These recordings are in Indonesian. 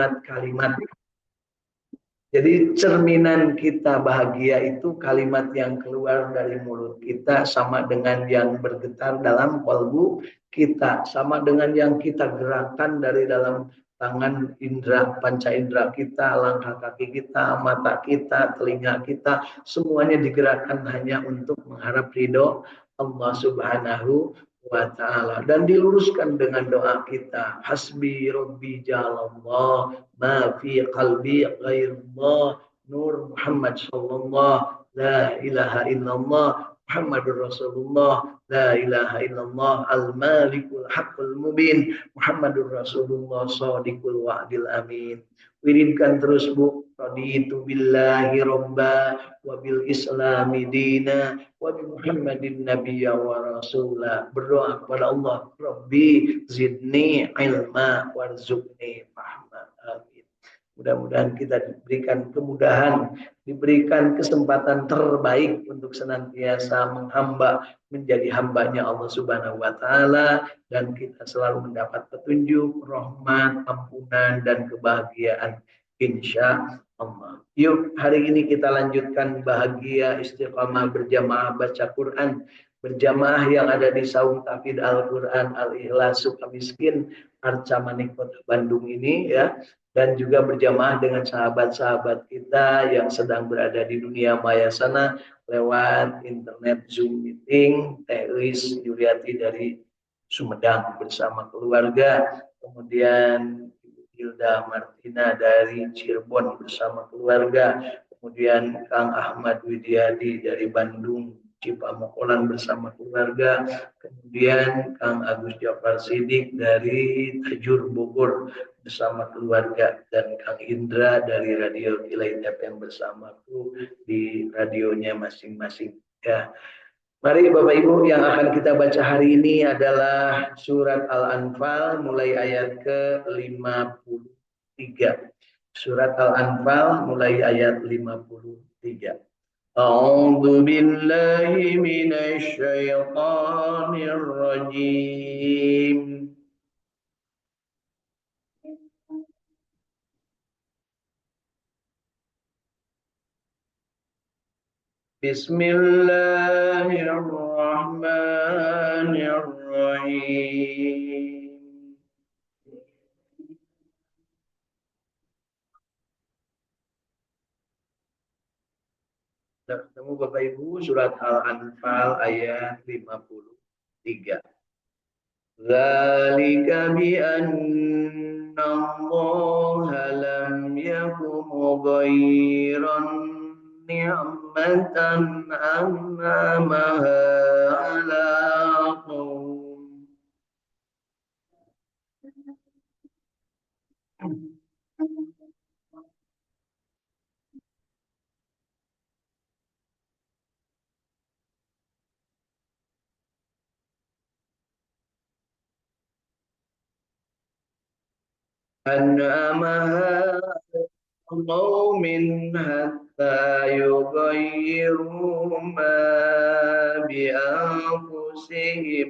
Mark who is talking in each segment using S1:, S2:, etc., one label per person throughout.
S1: kalimat-kalimat. Jadi cerminan kita bahagia itu kalimat yang keluar dari mulut kita sama dengan yang bergetar dalam kalbu kita, sama dengan yang kita gerakan dari dalam tangan indera, panca indera kita, langkah kaki kita, mata kita, telinga kita, semuanya digerakkan hanya untuk mengharap ridho Allah Subhanahu wa ta'ala, dan diluruskan dengan doa kita, hasbi rabbi jalallah ma fi qalbi ghairullah nur Muhammad sallallahu la ilaha illallah Muhammadur Rasulullah la ilaha illallah al-malikul haqqul mubin Muhammadur Rasulullah shadiqul wa'dil amin. Wiridkan terus Bu, raditu billahi robba wa bil islami dina wa bi Muhammadin nabiyya wa rasula. Berdoa kepada Allah, Rabbi zidni ilma warzuqni fahma. Amin. Mudah-mudahan kita diberikan kemudahan, diberikan kesempatan terbaik untuk senantiasa menghamba, menjadi hambanya Allah Subhanahu wa ta'ala, dan kita selalu mendapat petunjuk, rahmat, ampunan, dan kebahagiaan insya Allah. Yuk, hari ini kita lanjutkan bahagia istiqamah berjamaah baca Quran berjamaah yang ada di Saung Tafid Al-Quran Al-Ikhlas Sukamiskin Arca Manik Kota Bandung ini ya, dan juga berjamaah dengan sahabat-sahabat kita yang sedang berada di dunia maya sana lewat internet Zoom meeting. Teh Elis Yuriati dari Sumedang bersama keluarga, kemudian Hilda Martina dari Cirebon bersama keluarga, kemudian Kang Ahmad Widyadi dari Bandung Cipamokolan bersama keluarga, kemudian Kang Agus Jafar Sidik dari Tajur Bogor bersama keluarga, dan Kang Indra dari Radio Kilain FM bersamaku di radionya masing-masing ya. Mari Bapak Ibu, yang akan kita baca hari ini adalah surat Al-Anfal mulai ayat ke-53. Surat Al-Anfal mulai ayat 53. A'udzu billahi minasy syaithanir rajim. Bismillahirrahmanirrahim. Sudah ketemu Bapak Ibu, surat Al-Anfal ayat 53. Dzalika bi anna Allah lam yakum ghairan ni'matan an'amaha ala qaum. أنعمها قوم حتى يغيروا ما بأنفسهم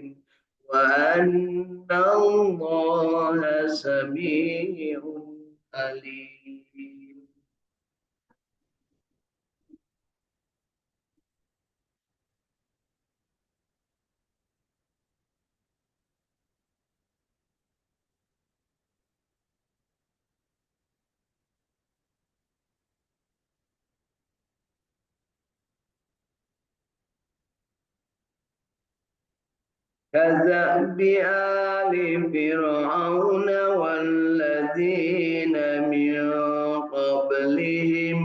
S1: وأن الله سميع عليم. كذب آل فرعون والذين من قبلهم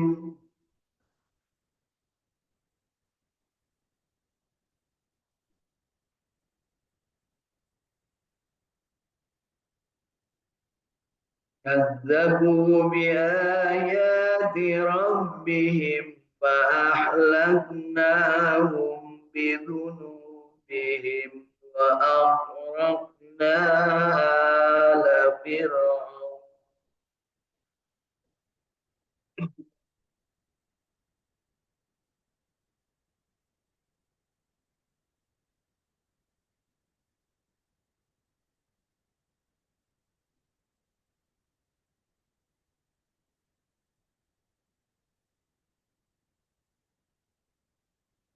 S1: كذبوا بآيات ربهم فأهلكناهم بذنوبهم وأغرقنا آل فرعون.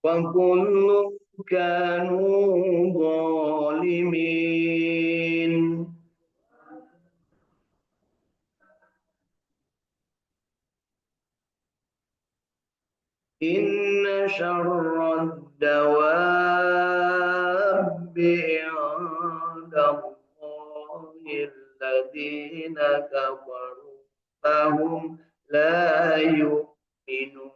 S1: وكل كانوا ظالمين إن شر الدواب عند الله الذين كفروا فهم لا يؤمنون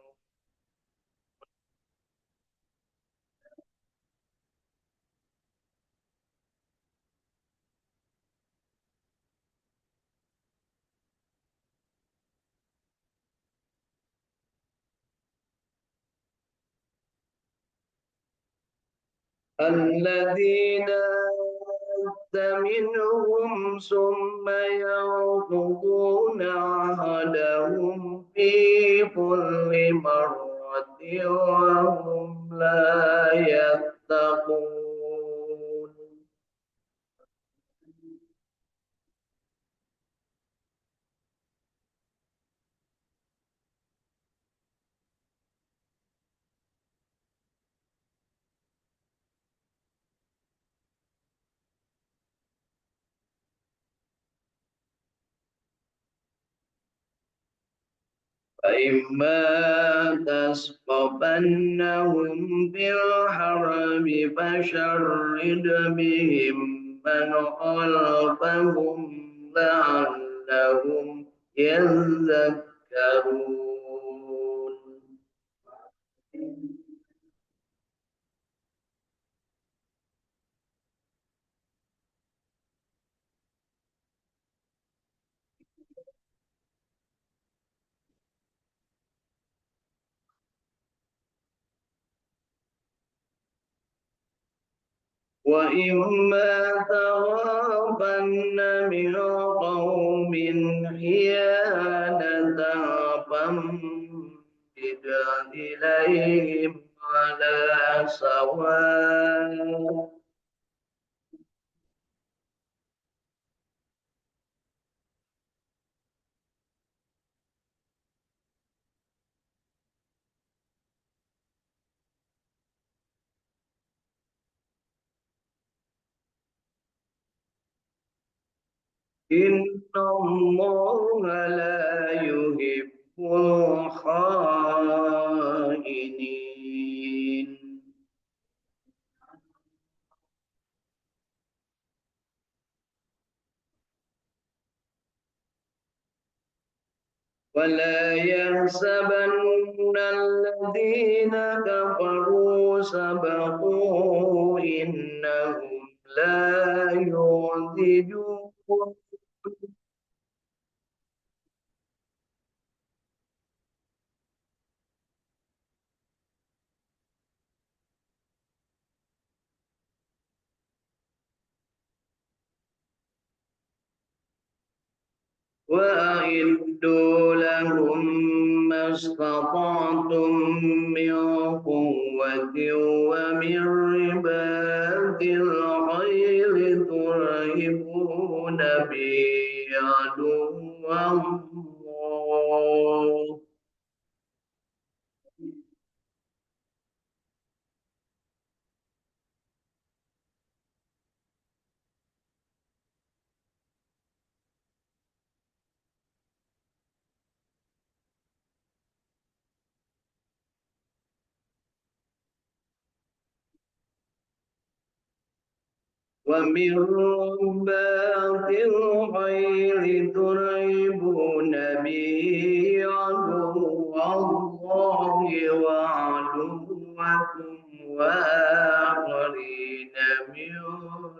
S1: الذين منهم ثم ينقضون عهدهم في كل مرة وهم لا يتقون فإما تثقفنهم في الحرب فشرد بهم من خلفهم لعلهم يذكرون وإما تخافن من قوم خيانة فانبذ إليهم على سواء إن الله لا يحب الخائنين ولا يحسبن الذين كفروا سبقوا إنهم لا يعجزون وأعدوا لهم ما استطعتم من قوة ومن رباط الخيل ترهبون به عدو الله ومن رباط الخيل ترهبون به عدو الله وعدوكم وآخرين من دونهم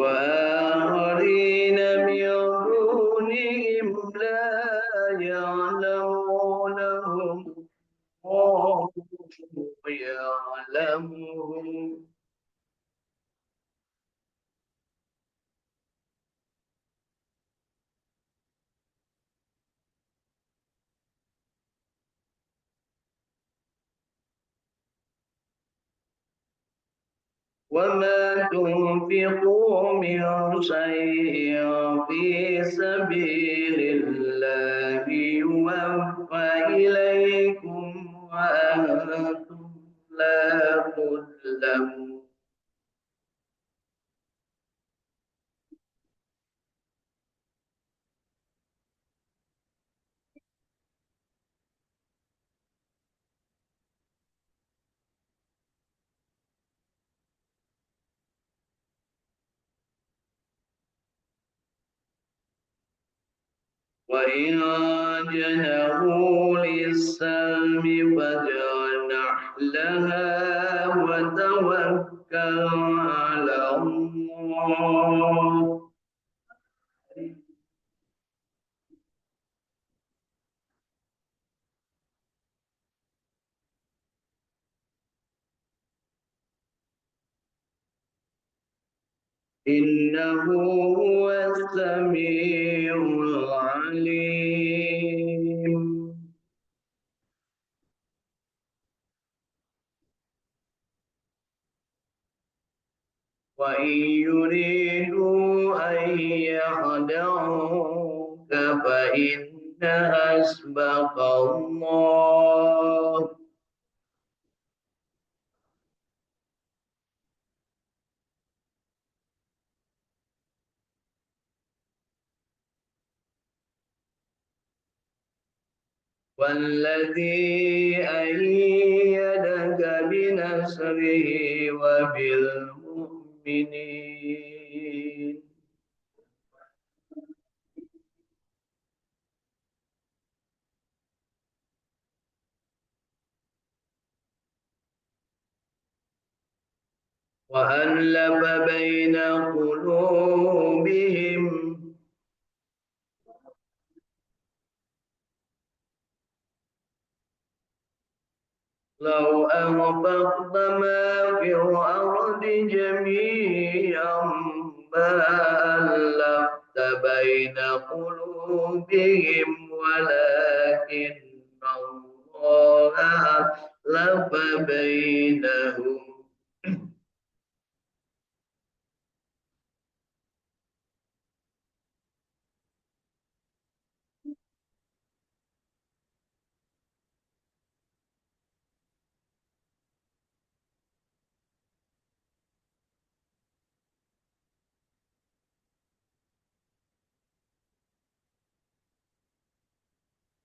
S1: وآخرين من دونهم لا يعلمونهم الله يعلمهم وما تنفقوا من شيء في سبيل الله يوفى إليكم وأنتم لا تظلمون. وإن جنحوا للسلم فاجنح لها وتوكل على الله إنه هو السميع العليم. وإن يريدوا أن يخدعوك فإن حسبك الله والذي أيدك بنصره وبالمؤمنين. وألف بين قلوبهم لو أنفقت ما في الأرض جميعا ما ألفت بين قلوبهم ولكن الله ألف بينهم.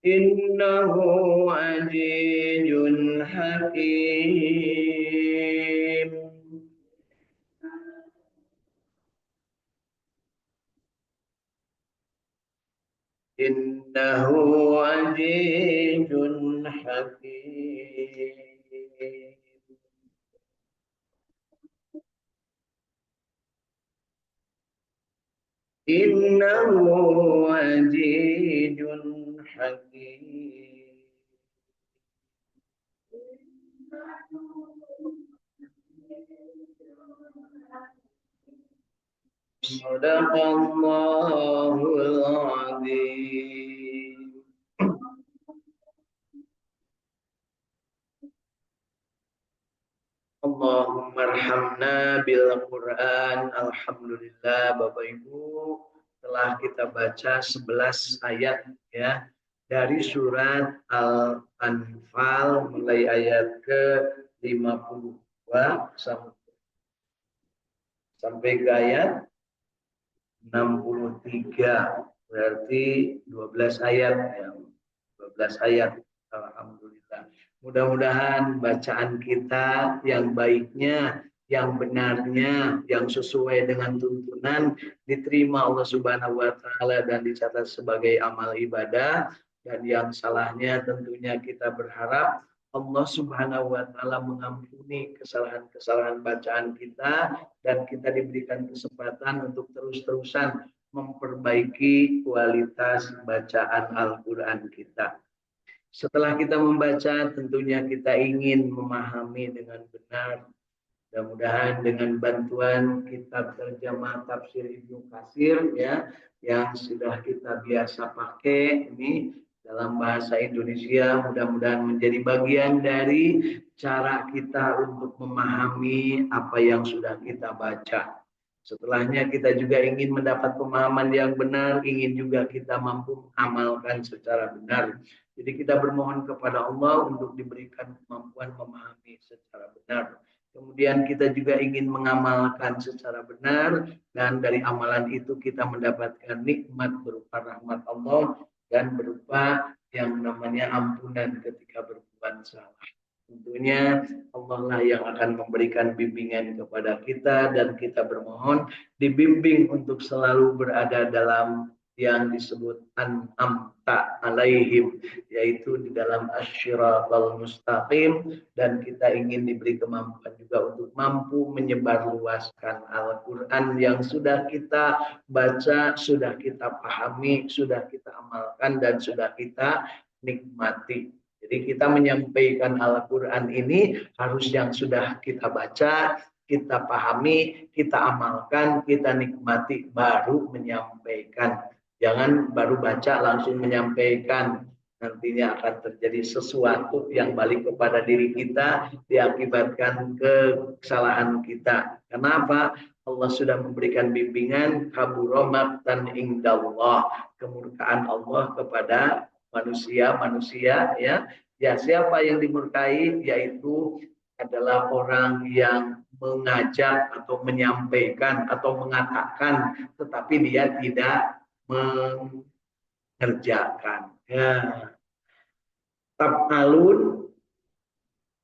S1: إنه عزيز حكيم. إنه عزيز حكيم. إنه عزيز حكيم. صدق الله العظيم. Allahumma arhamna bil Quran. Alhamdulillah Bapak Ibu, telah kita baca 11 ayat ya dari surat Al-Anfal mulai ayat ke 52 sampai ke ayat 63, berarti 12 ayat ya. 12 ayat. Alhamdulillah. Mudah-mudahan bacaan kita yang baiknya, yang benarnya, yang sesuai dengan tuntunan diterima Allah Subhanahu wa taala dan dicatat sebagai amal ibadah, dan yang salahnya tentunya kita berharap Allah Subhanahu wa taala mengampuni kesalahan-kesalahan bacaan kita dan kita diberikan kesempatan untuk terus-terusan memperbaiki kualitas bacaan Al-Qur'an kita. Setelah kita membaca, tentunya kita ingin memahami dengan benar. Mudah-mudahan dengan bantuan kitab terjemah tafsir Ibnu Katsir ya, yang sudah kita biasa pakai ini, dalam bahasa Indonesia, mudah-mudahan menjadi bagian dari cara kita untuk memahami apa yang sudah kita baca. Setelahnya kita juga ingin mendapat pemahaman yang benar, ingin juga kita mampu mengamalkan secara benar. Jadi kita bermohon kepada Allah untuk diberikan kemampuan memahami secara benar. Kemudian kita juga ingin mengamalkan secara benar, dan dari amalan itu kita mendapatkan nikmat berupa rahmat Allah dan berupa yang namanya ampunan ketika berbuat salah. Tentunya Allah lah yang akan memberikan bimbingan kepada kita, dan kita bermohon dibimbing untuk selalu berada dalam yang disebut an'amta alaihim, yaitu di dalam asyiratal mustaqim, dan kita ingin diberi kemampuan juga untuk mampu menyebarluaskan Al-Quran yang sudah kita baca, sudah kita pahami, sudah kita amalkan, dan sudah kita nikmati. Jadi kita menyampaikan Al-Quran ini harus yang sudah kita baca, kita pahami, kita amalkan, kita nikmati, baru menyampaikan. Jangan baru baca langsung menyampaikan. Nantinya akan terjadi sesuatu yang balik kepada diri kita, diakibatkan kesalahan kita. Kenapa? Allah sudah memberikan bimbingan, kaburomaktan indallah, kemurkaan Allah kepada manusia ya siapa yang dimurkai, yaitu adalah orang yang mengajak atau menyampaikan atau mengatakan tetapi dia tidak mengerjakan. Ya, taf'alun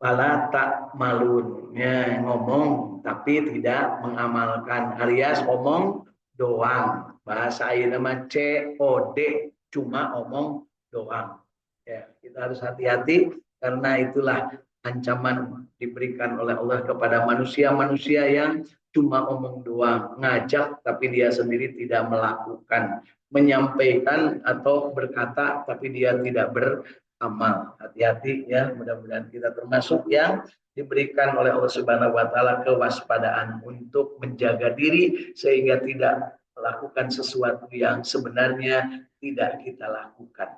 S1: wala ta'malun, ya, ngomong tapi tidak mengamalkan, alias ngomong doang. Bahasa ayeuna nama COD, cuma omong doang. Ya, kita harus hati-hati karena itulah ancaman diberikan oleh Allah kepada manusia-manusia yang cuma omong doang, ngajak tapi dia sendiri tidak melakukan, menyampaikan atau berkata tapi dia tidak beramal. Hati-hati ya, mudah-mudahan kita termasuk yang diberikan oleh Allah Subhanahu wa taala kewaspadaan untuk menjaga diri sehingga tidak melakukan sesuatu yang sebenarnya tidak kita lakukan.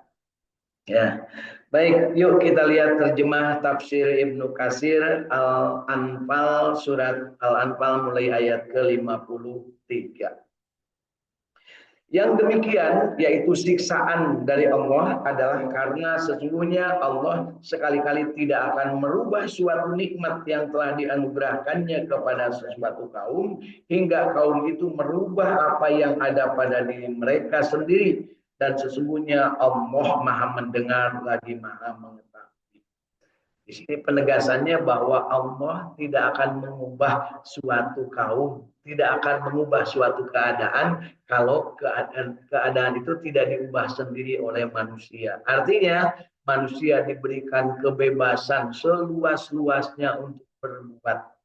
S1: Ya, baik, yuk kita lihat terjemah tafsir Ibnu Katsir Al-Anfal, surat Al-Anfal mulai ayat ke-53. Yang demikian, yaitu siksaan dari Allah, adalah karena sesungguhnya Allah sekali-kali tidak akan merubah suatu nikmat yang telah dianugerahkannya kepada sesuatu kaum, hingga kaum itu merubah apa yang ada pada diri mereka sendiri. Dan sesungguhnya Allah Maha mendengar lagi Maha mengetahui. Di sini penegasannya bahwa Allah tidak akan mengubah suatu kaum, tidak akan mengubah suatu keadaan kalau keadaan itu tidak diubah sendiri oleh manusia. Artinya manusia diberikan kebebasan seluas-luasnya untuk berbuat.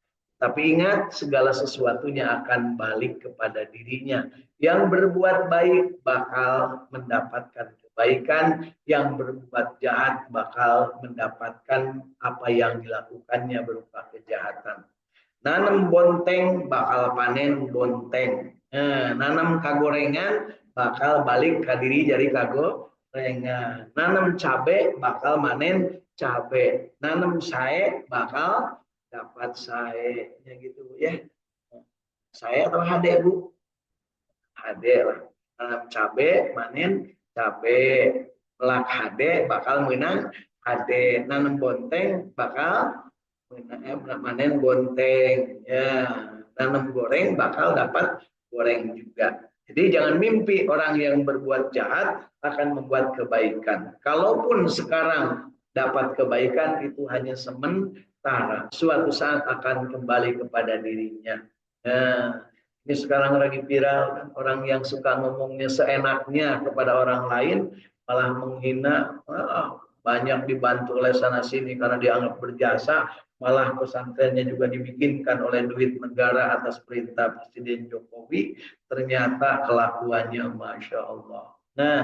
S1: Tapi ingat, segala sesuatunya akan balik kepada dirinya. Yang berbuat baik bakal mendapatkan kebaikan, yang berbuat jahat bakal mendapatkan apa yang dilakukannya berupa kejahatan. Nanam bonteng bakal panen bonteng. Nanam kagorengan bakal balik ke diri jadi kagorengan. Nanam cabe bakal manen cabe. Nanam sae bakal dapat saya gitu ya. Saya atau HD Bu? HD lah. Nanam cabe manen cabe. Melak HD bakal menang HD. Nanam bonteng bakal manen bonteng ya. Nanam goreng bakal dapat goreng juga. Jadi jangan mimpi orang yang berbuat jahat akan membuat kebaikan. Kalaupun sekarang dapat kebaikan, itu hanya sementara. Suatu saat akan kembali kepada dirinya. Nah, ini sekarang lagi viral kan, orang yang suka ngomongnya seenaknya kepada orang lain, malah menghina. Banyak dibantu oleh sana sini karena dianggap berjasa, malah pesantrennya juga dibikinkan oleh duit negara atas perintah Presiden Jokowi. Ternyata kelakuannya Masya Allah. Nah,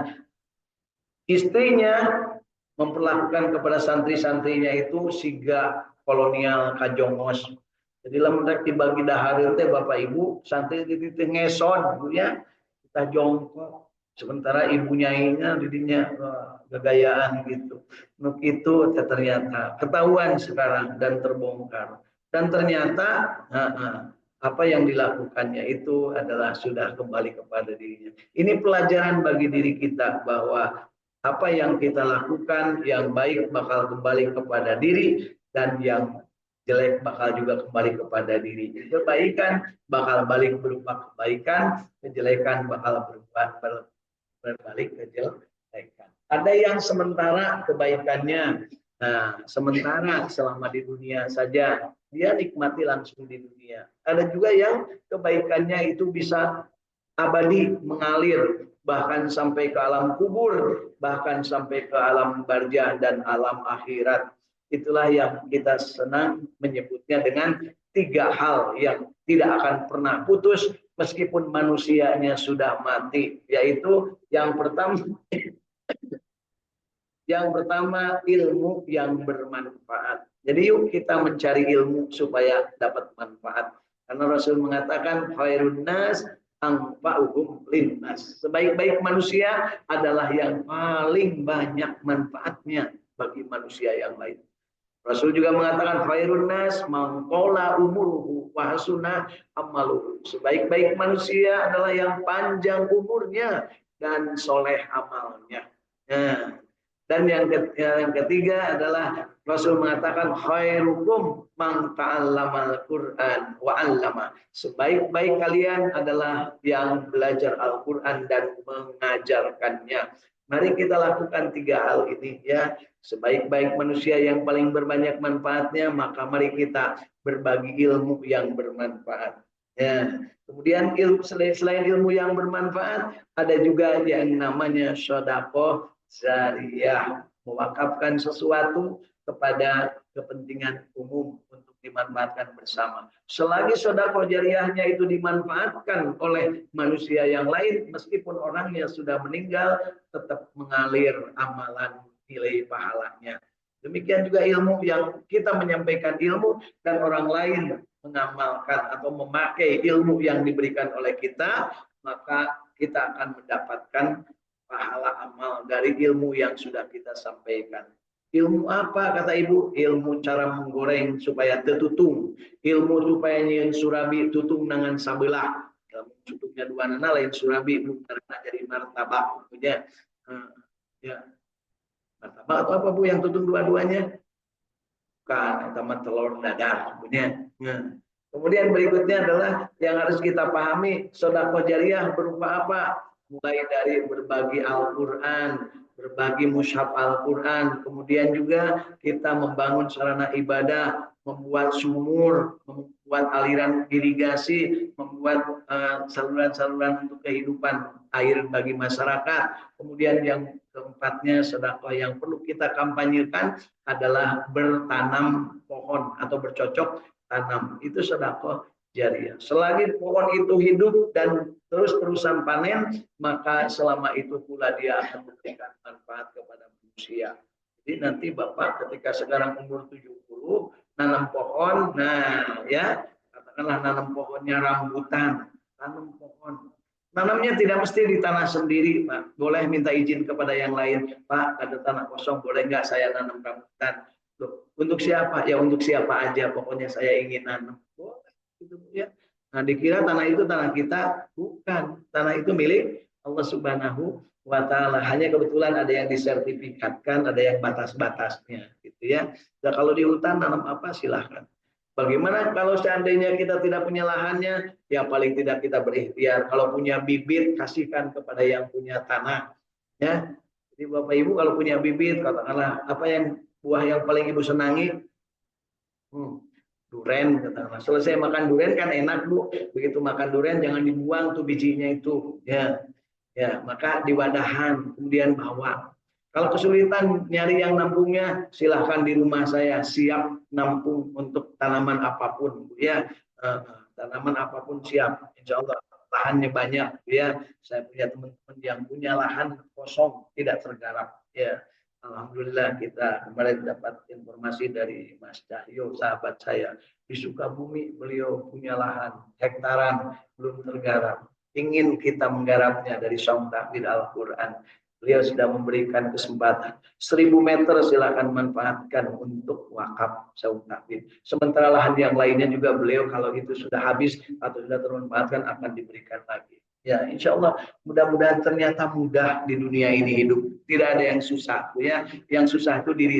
S1: istrinya memperlakukan kepada santri-santrinya itu siga kolonial kajongos. Jadi lemrek dibagi dahar teh Bapak Ibu, santri itu ngesot Bu ya. Kita jongkok. Sementara ibunya ini didinya gagayaan gitu. Nuk itu ternyata ketahuan sekarang dan terbongkar. Dan ternyata apa yang dilakukannya itu adalah sudah kembali kepada dirinya. Ini pelajaran bagi diri kita bahwa apa yang kita lakukan yang baik bakal kembali kepada diri dan yang jelek bakal juga kembali kepada diri. Kebaikan bakal balik berupa kebaikan, kejelekan bakal berbalik kejelekan. Ada yang sementara kebaikannya, nah sementara selama di dunia saja dia nikmati langsung di dunia. Ada juga yang kebaikannya itu bisa abadi mengalir bahkan sampai ke alam kubur, bahkan sampai ke alam barzah dan alam akhirat. Itulah yang kita senang menyebutnya dengan tiga hal yang tidak akan pernah putus meskipun manusianya sudah mati, yaitu yang pertama ilmu yang bermanfaat. Jadi yuk kita mencari ilmu supaya dapat manfaat. Karena Rasul mengatakan khairun nas anfa'uhum linnas. Sebaik-baik manusia adalah yang paling banyak manfaatnya bagi manusia yang lain. Rasul juga mengatakan khairun nas man qala umuruhu wa hasuna amaluhu. Sebaik-baik manusia adalah yang panjang umurnya dan soleh amalnya. Nah, dan yang ketiga adalah Rasul mengatakan khairukum man ta'allamal Qur'an wa 'allama. Sebaik-baik kalian adalah yang belajar Al-Qur'an dan mengajarkannya. Mari kita lakukan tiga hal ini ya. Sebaik-baik manusia yang paling berbanyak manfaatnya, maka mari kita berbagi ilmu yang bermanfaat. Ya. Kemudian selain ilmu yang bermanfaat, ada juga yang namanya sedekah zariyah, mewakafkan sesuatu kepada kepentingan umum untuk dimanfaatkan bersama. Selagi sedekah jariyahnya itu dimanfaatkan oleh manusia yang lain, meskipun orangnya sudah meninggal, tetap mengalir amalan nilai pahalanya. Demikian juga ilmu yang kita menyampaikan ilmu dan orang lain mengamalkan atau memakai ilmu yang diberikan oleh kita, maka kita akan mendapatkan pahala amal dari ilmu yang sudah kita sampaikan. Ilmu apa kata ibu? Ilmu cara menggoreng supaya tetutung. Ilmu supaya nyian surabi tutung nangan sabelah. Ilmu tutungnya dua nana lain surabi belum karena jadi martabak. Ya, martabak atau apa bu yang tutung dua-duanya? Bukan, sama telur dadar. Kemudian berikutnya adalah yang harus kita pahami, sedekah jariyah berupa apa? Mulai dari berbagi Al-Quran, berbagi mushaf Al-Quran, kemudian juga kita membangun sarana ibadah, membuat sumur, membuat aliran irigasi, membuat saluran-saluran untuk kehidupan air bagi masyarakat. Kemudian yang keempatnya sedekah yang perlu kita kampanyekan adalah bertanam pohon atau bercocok tanam. Itu sedekah jariyah. Selagi pohon itu hidup dan terus-terusan panen, maka selama itu pula dia akan memberikan manfaat kepada manusia. Jadi nanti Bapak ketika sekarang umur 70, nanam pohon, nah ya, katakanlah nanam pohonnya rambutan, tanam pohon. Nanamnya tidak mesti di tanah sendiri, Pak. Boleh minta izin kepada yang lain. Pak, ada tanah kosong, boleh nggak saya nanam rambutan? Loh, untuk siapa? Ya untuk siapa aja, pokoknya saya ingin nanam. Boleh, gitu ya. Nah, dikira tanah itu tanah kita, bukan. Tanah itu milik Allah Subhanahu wa Ta'ala. Hanya kebetulan ada yang disertifikatkan, ada yang batas-batasnya, gitu ya. Nah, kalau di hutan tanam apa silahkan. Bagaimana kalau seandainya kita tidak punya lahannya, ya paling tidak kita berikhtiar. Kalau punya bibit, kasihkan kepada yang punya tanah. Ya, jadi Bapak Ibu kalau punya bibit, katakanlah apa yang buah yang paling Ibu senangi, duren katakanlah. Selesai makan duren kan enak Bu. Begitu makan duren jangan dibuang tuh bijinya itu. Ya, maka diwadahan kemudian bawa. Kalau kesulitan nyari yang nampungnya, silahkan di rumah saya siap nampung untuk tanaman apapun, ya. Tanaman apapun siap, insya Allah lahannya banyak, ya. Saya punya teman-teman yang punya lahan kosong tidak tergarap, ya. Alhamdulillah kita kemarin dapat informasi dari Mas Cahyo, sahabat saya di Sukabumi, beliau punya lahan hektaran belum tergarap. ingin kita menggarapnya dari Syam Tahfidz Al-Quran. Beliau sudah memberikan kesempatan 1000 meter, silakan manfaatkan untuk wakaf Syam Tahfidz. Sementara lahan yang lainnya juga beliau kalau itu sudah habis atau sudah termanfaatkan akan diberikan lagi. Ya, insya Allah mudah-mudahan ternyata mudah di dunia ini hidup. Tidak ada yang susah, ya. Yang susah itu diri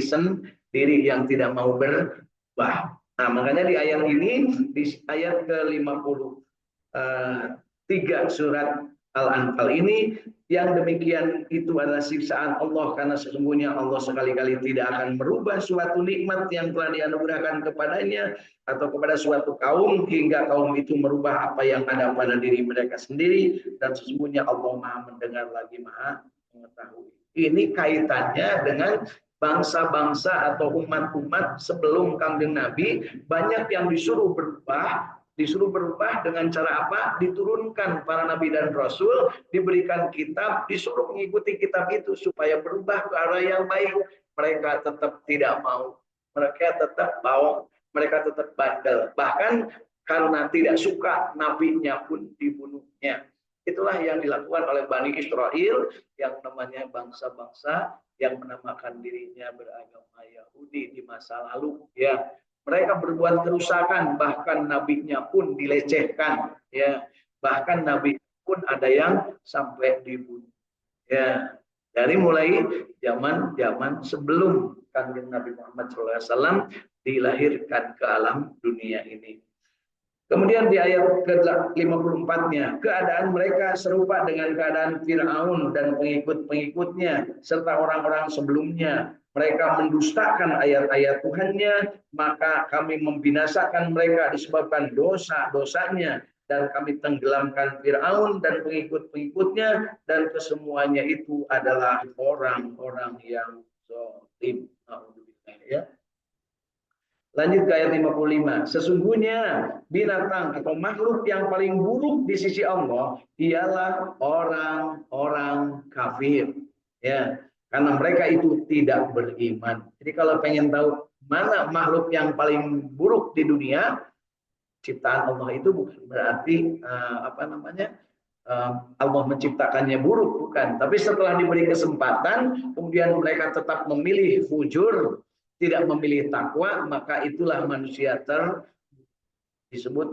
S1: yang tidak mau berubah. Nah, makanya di ayat ini, di ayat ke-53 surat Al-Anfal ini, yang demikian itu adalah siksaan Allah, karena sesungguhnya Allah sekali-kali tidak akan merubah suatu nikmat yang telah dianugerahkan kepadanya atau kepada suatu kaum hingga kaum itu merubah apa yang ada pada diri mereka sendiri, dan sesungguhnya Allah Maha mendengar lagi Maha mengetahui. Ini kaitannya dengan bangsa-bangsa atau umat-umat sebelum Kanjeng Nabi, banyak yang disuruh berubah dengan cara apa? Diturunkan para nabi dan rasul, diberikan kitab, disuruh mengikuti kitab itu supaya berubah ke arah yang baik. Mereka tetap tidak mau, mereka tetap bohong, mereka tetap bandel, bahkan karena tidak suka nabinya pun dibunuhnya. Itulah yang dilakukan oleh Bani Israel, yang namanya bangsa-bangsa yang menamakan dirinya beragama Yahudi di masa lalu, ya. Mereka berbuat kerusakan, bahkan nabinya pun dilecehkan, ya. Bahkan nabi pun ada yang sampai dibunuh, ya. Dari mulai zaman sebelum Kanjeng Nabi Muhammad SAW dilahirkan ke alam dunia ini. Kemudian di ayat ke-54-nya, keadaan mereka serupa dengan keadaan Fir'aun dan pengikut-pengikutnya serta orang-orang sebelumnya. Mereka mendustakan ayat-ayat Tuhannya, maka kami membinasakan mereka disebabkan dosa-dosanya, dan kami tenggelamkan Fir'aun dan pengikut-pengikutnya, dan kesemuanya itu adalah orang-orang yang zalim. Ya. Lanjut ke ayat 55. Sesungguhnya binatang atau makhluk yang paling buruk di sisi Allah ialah orang-orang kafir. Ya, karena mereka itu tidak beriman. Jadi kalau pengen tahu mana makhluk yang paling buruk di dunia, ciptaan Allah itu bukan berarti Allah menciptakannya buruk, bukan. Tapi setelah diberi kesempatan, kemudian mereka tetap memilih fujur, tidak memilih takwa, maka itulah manusia disebut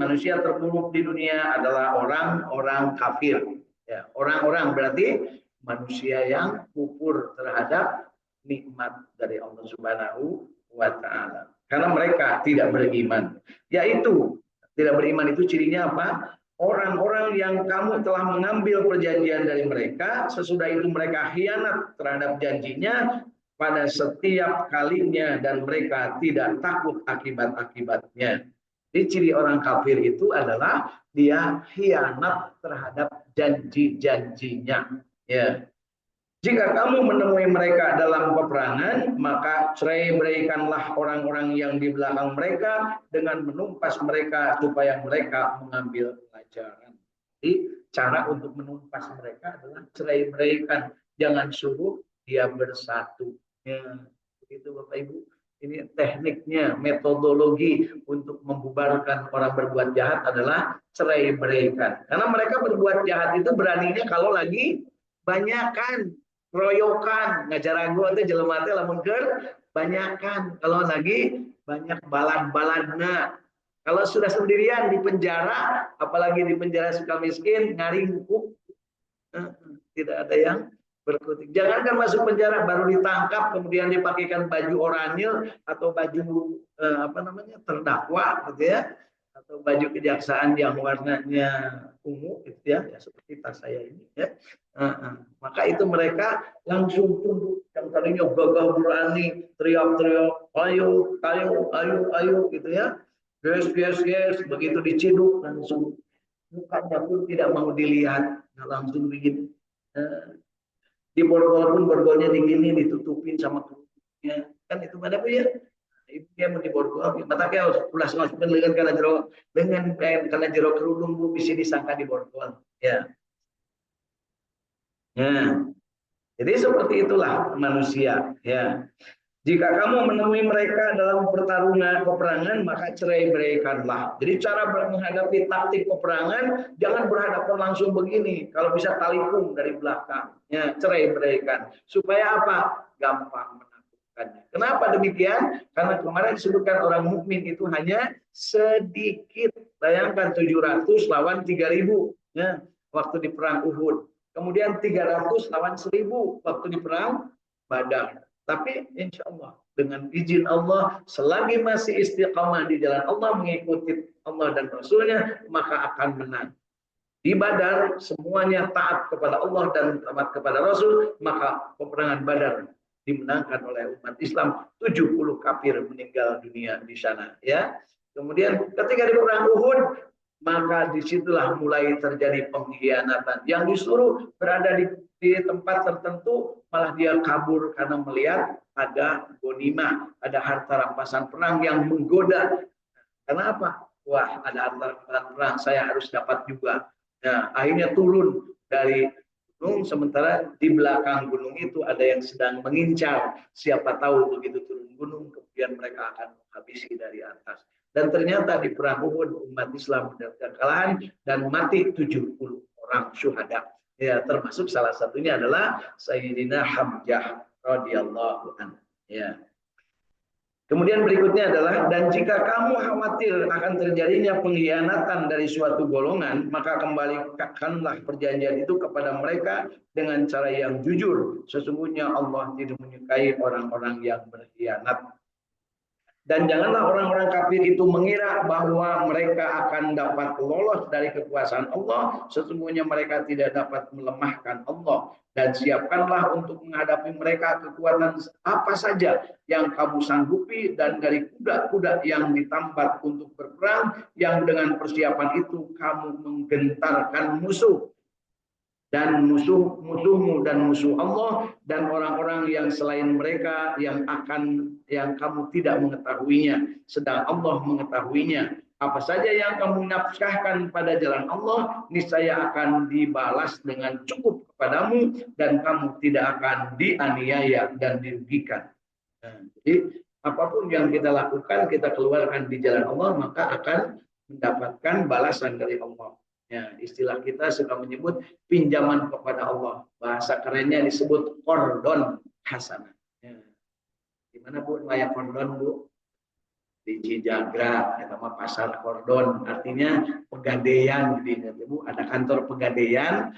S1: manusia terburuk di dunia adalah orang-orang kafir. Ya, orang-orang berarti manusia yang kufur terhadap nikmat dari Allah Subhanahu wa taala. Karena mereka tidak beriman. Yaitu tidak beriman itu cirinya apa? Orang-orang yang kamu telah mengambil perjanjian dari mereka, sesudah itu mereka khianat terhadap janjinya pada setiap kalinya, dan mereka tidak takut akibat-akibatnya. Jadi ciri orang kafir itu adalah dia khianat terhadap janji-janjinya. Ya. Jika kamu menemui mereka dalam peperangan, maka cerai-beraikanlah orang-orang yang di belakang mereka dengan menumpas mereka supaya mereka mengambil pelajaran. Jadi cara untuk menumpas mereka adalah cerai-beraikan, jangan suruh dia bersatu. Ya, begitu Bapak Ibu. Ini tekniknya, metodologi untuk membubarkan orang berbuat jahat adalah cerai beraikan. Karena mereka berbuat jahat itu beraninya kalau lagi banyakan, royokan, ngajarago itu jelema teh lamun keur banyakan. Kalau lagi banyak balad-baladna. Kalau sudah sendirian di penjara, apalagi di penjara suka miskin, ngaring hukum, tidak ada yang berkutik. Jangankan masuk penjara, baru ditangkap kemudian dipakaikan baju oranye atau baju terdakwa gitu ya, atau baju kejaksaan yang warnanya ungu gitu ya, seperti tas saya ini ya. Maka itu mereka langsung tunduk, yang tadinya gagah berani teriak-teriak ayo ayo ayo ayo gitu ya, yes, begitu diciduk langsung mukanya pun tidak mau dilihat, langsung begini. Di borgol pun borgolnya digini ditutupin sama kerudungnya, kan itu mana Bu ya? Ibu dia mau di borgol, mata kayak pulas masuk dengan karena jero kerudung Bu bisa disangka di borgol, ya. Nah, jadi seperti itulah manusia, ya. Jika kamu menemui mereka dalam pertarungan peperangan, maka cerai-beraikanlah. Jadi cara menghadapi taktik peperangan, jangan berhadapan langsung begini. Kalau bisa talikung dari belakang, ya cerai-beraikan. Supaya apa? Gampang menakutkannya. Kenapa demikian? Karena kemarin disebutkan orang mukmin itu hanya sedikit. Bayangkan 700 lawan 3000, ya, waktu di perang Uhud. Kemudian 300 lawan 1000 waktu di perang Badar. Tapi insya Allah dengan izin Allah selagi masih istiqamah di jalan Allah mengikuti Allah dan Rasulnya maka akan menang. Di Badar semuanya taat kepada Allah dan taat kepada Rasul maka peperangan Badar dimenangkan oleh umat Islam. 70 kafir meninggal dunia di sana. Ya. Kemudian ketika di perang Uhud maka disitulah mulai terjadi pengkhianatan. Yang disuruh berada di tempat tertentu malah dia kabur karena melihat ada gonimah, ada harta rampasan perang yang menggoda. Karena apa? Wah, ada harta rampasan perang, saya harus dapat juga. Nah, akhirnya turun dari gunung, sementara di belakang gunung itu ada yang sedang mengincar. Siapa tahu begitu turun gunung, kemudian mereka akan menghabisi dari atas. Dan ternyata di perang Uhud umat Islam mendapatkan kekalahan dan mati 70 orang syuhada. Ya, termasuk salah satunya adalah Sayyidina Hamzah radhiyallahu anhu. Ya. Kemudian berikutnya adalah dan jika kamu khawatir akan terjadinya pengkhianatan dari suatu golongan, maka kembalikanlah perjanjian itu kepada mereka dengan cara yang jujur. Sesungguhnya Allah tidak menyukai orang-orang yang berkhianat. Dan janganlah orang-orang kafir itu mengira bahwa mereka akan dapat lolos dari kekuasaan Allah. Sesungguhnya mereka tidak dapat melemahkan Allah. Dan siapkanlah untuk menghadapi mereka kekuatan apa saja yang kamu sanggupi. Dan dari kuda-kuda yang ditambat untuk berperang. Yang dengan persiapan itu kamu menggentarkan musuh. Dan musuhmu dan musuh Allah dan orang-orang yang selain mereka yang kamu tidak mengetahuinya sedang Allah mengetahuinya. Apa saja yang kamu nafkahkan pada jalan Allah niscaya akan dibalas dengan cukup kepadamu dan kamu tidak akan dianiaya dan dirugikan. Nah, jadi apapun yang kita lakukan kita keluarkan di jalan Allah maka akan mendapatkan balasan dari Allah. Ya, istilah kita suka menyebut pinjaman kepada Allah. Bahasa kerennya disebut kordon hasanah. Ya. Gimana Bu, layak kordon Bu? Di Cijagra, nama pasar kordon, artinya pegadaian. Bu, ada kantor pegadaian,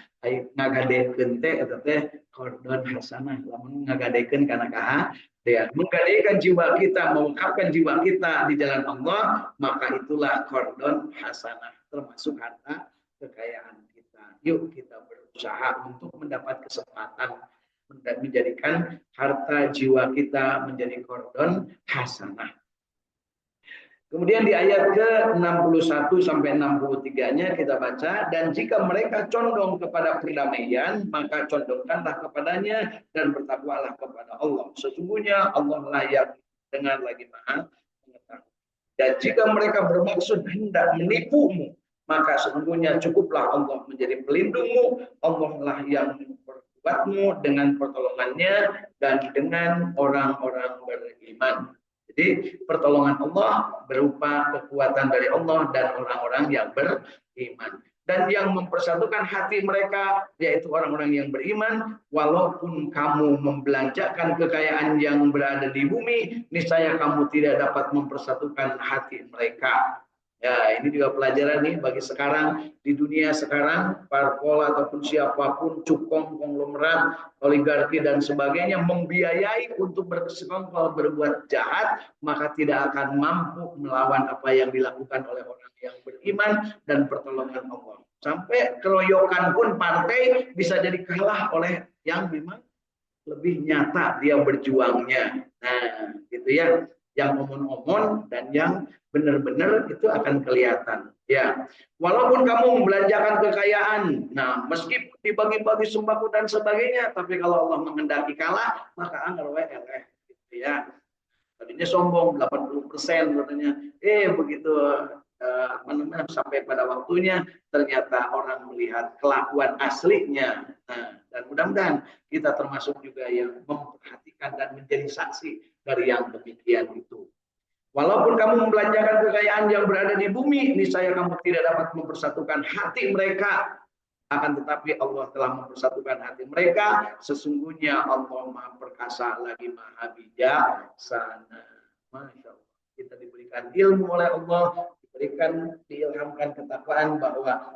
S1: ngagadekeun teh eta teh kordon hasanah. Lamun ngagadekeun kana kaha, ya, menggadaikan jiwa kita, mengungkapkan jiwa kita di jalan Allah, maka itulah kordon hasanah, termasuk harta kekayaan kita. Yuk kita berusaha untuk mendapat kesempatan menjadikan harta jiwa kita menjadi kordon hasanah. Kemudian di ayat ke-61 sampai 63-nya kita baca, dan jika mereka condong kepada perdamaian, maka condongkanlah kepadanya dan bertakwalah kepada Allah. Sesungguhnya Allah layak dengar lagi Maha mengetahui. Dan jika mereka bermaksud hendak menipumu, maka sesungguhnya cukuplah Allah menjadi pelindungmu. Allah lah yang memperkuatmu dengan pertolongannya dan dengan orang-orang beriman. Jadi pertolongan Allah berupa kekuatan dari Allah dan orang-orang yang beriman. Dan yang mempersatukan hati mereka yaitu orang-orang yang beriman. Walaupun kamu membelanjakan kekayaan yang berada di bumi, niscaya kamu tidak dapat mempersatukan hati mereka. Ya, ini juga pelajaran nih bagi sekarang di dunia sekarang, parpol ataupun siapapun, cukong, konglomerat, oligarki dan sebagainya membiayai untuk bersekongkol berbuat jahat, maka tidak akan mampu melawan apa yang dilakukan oleh orang yang beriman dan pertolongan Allah. Sampai keroyokan pun partai bisa jadi kalah oleh yang memang lebih nyata dia berjuangnya. Nah, gitu ya. Yang omon-omon dan yang benar-benar itu akan kelihatan. Ya, walaupun kamu membelanjakan kekayaan, nah meski dibagi-bagi sembako dan sebagainya, tapi kalau Allah menghendaki kalah, maka anggar wae eleh, gitu ya. Tadinya sombong 80% katanya, begitu sampai pada waktunya ternyata orang melihat kelakuan aslinya. Nah, dan mudah-mudahan kita termasuk juga yang memperhatikan dan menjadi saksi dari yang demikian itu. Walaupun kamu membelanjakan kekayaan yang berada di bumi, niscaya kamu tidak dapat mempersatukan hati mereka. Akan tetapi Allah telah mempersatukan hati mereka. Sesungguhnya Allah Maha Perkasa lagi Maha Bijaksana. Masya Allah. Kita diberikan ilmu oleh Allah, diberikan diilhamkan ketakwaan bahwa